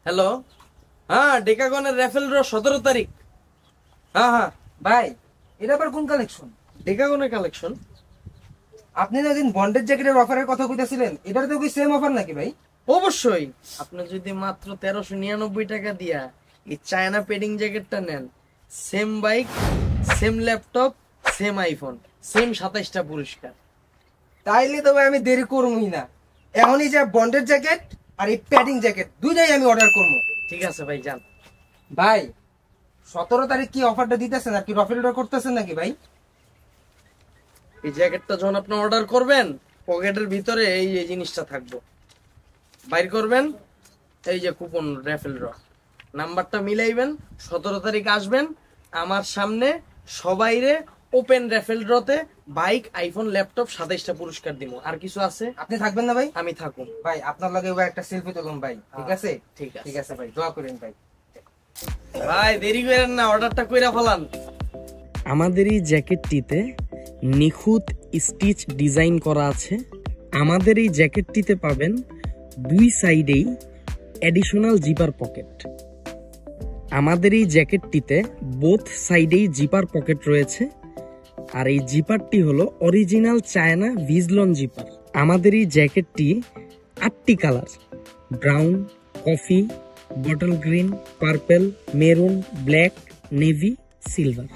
Hello, হ্যাঁ ডেকাগনের raffle draw 17 তারিখ। হ্যাঁ হ্যাঁ ভাই, এটা আবার কোন কালেকশন? ডেকাগনের কালেকশন। আপনি না দিন বন্ডের জ্যাকেটের অফারের কথা কইতাছিলেন, এটার তো কি সেম অফার নাকি ভাই? অবশ্যই আপনি যদি মাত্র 1399 টাকা দিয়া এই চায়না পেডিং জ্যাকেটটা নেন, same bike, same laptop, same iPhone, same 27টা পুরস্কার। তাইলে তো ভাই আমি দেরি করবই না, এখনই যা বন্ডের জ্যাকেট আর এই প্যাডিং জ্যাকেট দুইটাই আমি অর্ডার করবো। ঠিক আছে ভাই, যান। ভাই 17 তারিখ কি অফারটা দিতেছেন আর কি রফেল অর্ডার করতেছেন নাকি ভাই? এই জ্যাকেটটা যখন আপনি অর্ডার করবেন, পকেটের ভিতরে এই যে জিনিসটা থাকবো, বাইর করবেন, এই যে কুপন র্যাফেল ড্র নাম্বারটা মিলাইবেন, 17 তারিখ আসবেন আমার সামনে, সবাইরে ওপেন র্যাফেল ড্রতে বাইক, আইফোন, ল্যাপটপ 27টা পুরস্কার দিব। আর কিছু আছে? আপনি থাকবেন না ভাই? আমি থাকুন ভাই আপনার লগে এবার একটা সেলফি তুলুন ভাই, ঠিক আছে? ঠিক আছে। ঠিক আছে ভাই, দোয়া করেন ভাই। ভাই দেরি করেন না, অর্ডারটা কইরা ফেলান। আমাদের এই জ্যাকেটটিতে নিখুঁত স্টিচ ডিজাইন করা আছে। আমাদের এই জ্যাকেটটিতে পাবেন দুই সাইডেই অ্যাডিশনাল জিপার পকেট। আমাদের এই জ্যাকেটটিতে বোথ সাইডেই জিপার পকেট রয়েছে, আর এই জিপারটি হলো অরিজিনাল চায়না ভিজলন জিপার। আমাদের এই জ্যাকেটটি 8টি colour: brown, coffee, bottle green, purple, maroon, black, navy, silver.